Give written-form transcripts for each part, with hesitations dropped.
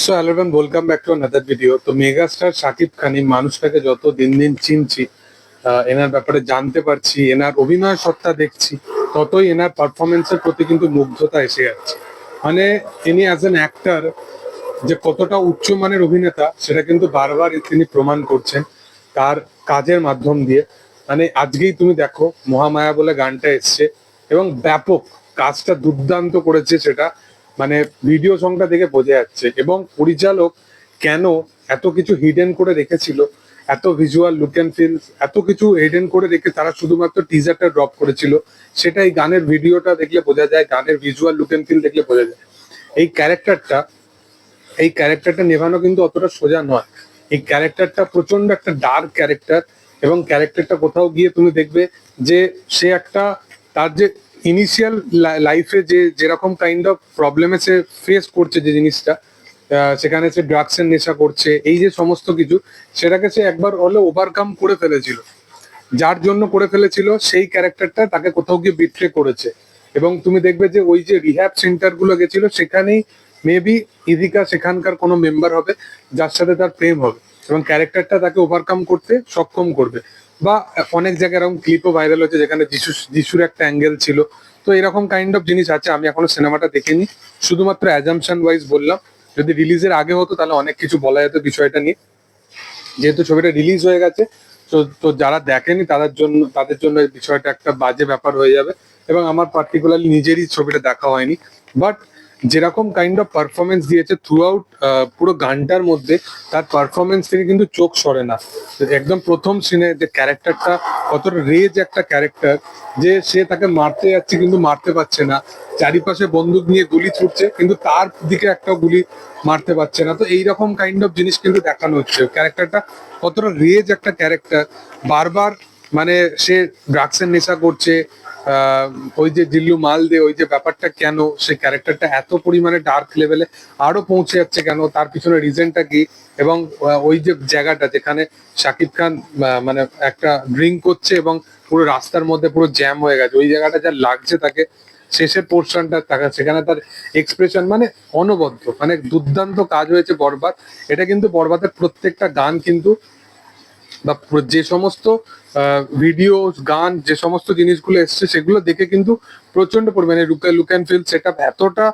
So hello everyone, welcome back to another video. তো megastar Shakib Khan এই মানুষটাকে যত দিন দিন চিনছি, এনার ব্যাপারে জানতে পারছি, এনার অভিনয় সত্তা দেখছি, ততই এনার পারফরমেন্সের প্রতি কিন্তু মুগ্ধতা এসে যাচ্ছে। মানে ইনি অ্যাজ অ্যান অ্যাক্টর যে কতটা উচ্চমানের অভিনেতা সেটা কিন্তু বারবার তিনি প্রমাণ করছেন তার কাজের মাধ্যম দিয়ে। মানে আজকেই তুমি দেখো মহামায়া বলে গানটা এসছে এবং ব্যাপক কাজটা দুর্দান্ত করেছে সেটা, মানে ভিডিও সংটা দেখে বোঝা যাচ্ছে। এবং পরিচালক কেন এত কিছু হিডেন করে রেখেছিল, এত ভিজুয়াল লুক অ্যান্ড ফিল এত কিছু হিডেন করে রেখে তারা শুধুমাত্র টিজারটা ড্রপ করেছিল, সেটা এই গানের ভিডিওটা দেখলে বোঝা যায়, গানের ভিজুয়াল লুক অ্যান্ড ফিল দেখলে বোঝা যায়। এই ক্যারেক্টারটা এই ক্যারেক্টারটা নেভানো কিন্তু অতটা সোজা নয়। এই ক্যারেক্টারটা প্রচন্ড একটা ডার্ক ক্যারেক্টার, এবং ক্যারেক্টারটা কোথাও গিয়ে তুমি দেখবে যে সে একটা, তার যে ইনিশিয়াল লাইফে যে যেরকম কাইন্ড অফ প্রবলেমে সে ফেস করছে, যে জিনিসটা সেখানে সে ড্রাগসের নেশা করছে, এই যে সমস্ত কিছু, সেটাকে সে একবার হলে ওভারকাম করে ফেলেছিল। যার জন্য করে ফেলেছিল সেই ক্যারেক্টারটা তাকে কোথাও গিয়ে বিট্রে করেছে। এবং তুমি দেখবে যে ওই যে রিহ্যাব সেন্টার গুলো গেছিল, সেখানেই মেবি ইদিকা সেখানকার কোনো মেম্বার হবে যার সাথে তার প্রেম হবে, এবং ক্যারেক্টারটা তাকে ওভারকাম করতে সক্ষম করবে। বা অনেক জায়গায় এরকম ক্লিপও ভাইরাল হচ্ছে যেখানে যিশুর একটা অ্যাঙ্গেল ছিল। তো এরকম কাইন্ড অফ জিনিস আছে। আমি এখনো সিনেমাটা দেখিনি, শুধুমাত্র অ্যাজাম্পশন ওয়াইজ বললাম। যদি রিলিজের আগে হতো তাহলে অনেক কিছু বলা যেত বিষয়টা নিয়ে। যেহেতু ছবিটা রিলিজ হয়ে গেছে, তো তো যারা দেখেনি তাদের জন্য এই বিষয়টা একটা বাজে ব্যাপার হয়ে যাবে। এবং আমার পার্টিকুলারলি নিজেরই ছবিটা দেখা হয়নি, বাট যেরকম কাইন্ড অফ পারফরমেন্স দিয়েছে থ্রু আউট পুরো গানটার মধ্যে, তার পারফরমেন্স থেকে কিন্তু চোখ সরে না। একদম প্রথম সিনে যে ক্যারেক্টারটা, কতটা রেজ একটা ক্যারেক্টার, যে সে তাকে মারতে যাচ্ছে কিন্তু মারতে পারছে না, চারিপাশে বন্দুক নিয়ে গুলি ছুটছে কিন্তু তার দিকে একটা গুলি মারতে পারছে না। তো এইরকম কাইন্ড অফ জিনিস কিন্তু দেখানো হচ্ছে। ক্যারেক্টারটা কতটা রেজ একটা ক্যারেক্টার, বারবার মানে সে ড্রাগসের নেশা করছে, ওই যে জিল্লু মাল দে, ওই যে ব্যাপারটা কেন সে ক্যারেক্টারটা এত পরিমাণে ডার্ক লেভেলে আরো পৌঁছে যাচ্ছে, কেন তার পিছনে রিজনটা কি। এবং ওই যে জায়গাটা যেখানে শাকিব খান মানে একটা ড্রিঙ্ক করছে এবং পুরো রাস্তার মধ্যে পুরো জ্যাম হয়ে গেছে, ওই জায়গাটা যা লাগছে তাকে, শেষের পোর্শনটা তাকে, সেখানে তার এক্সপ্রেশন মানে অনবদ্য, মানে দুর্দান্ত কাজ হয়েছে বরবাদ। এটা কিন্তু বরবাদের প্রত্যেকটা গান কিন্তু, বা যে সমস্ত ভিডিও, গান, যে সমস্ত জিনিসগুলো এসছে সেগুলো দেখে কিন্তু প্রচন্ড পরিমাণে look and feel set up এতটা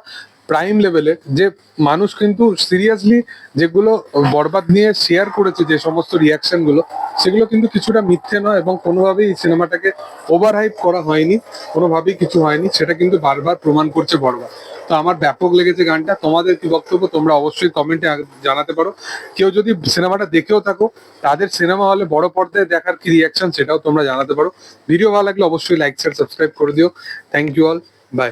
প্রাইম লেভেলে, যে মানুষ কিন্তু সিরিয়াসলি যেগুলো বরবাদ নিয়ে শেয়ার করেছে, যে সমস্ত রিয়াকশন গুলো, সেগুলো কিন্তু কিছুটা মিথ্যে নয়। এবং কোনোভাবেই এই সিনেমাটাকে ওভার হাইপ করা হয়নি, কোনোভাবেই কিছু হয়নি, সেটা কিন্তু বারবার প্রমাণ করছে বরবাদ। তো আমার ব্যাপক লেগেছে গানটা। তোমাদের কি বক্তব্য তোমরা অবশ্যই কমেন্টে জানাতে পারো। কেউ যদি সিনেমাটা দেখেও থাকো, তাদের সিনেমা হলে বড় পর্দায় দেখার কি রিয়াকশন সেটাও তোমরা জানাতে পারো। ভিডিও ভালো লাগলে অবশ্যই লাইক শেয়ার সাবস্ক্রাইব করে দিও। Thank you all, by.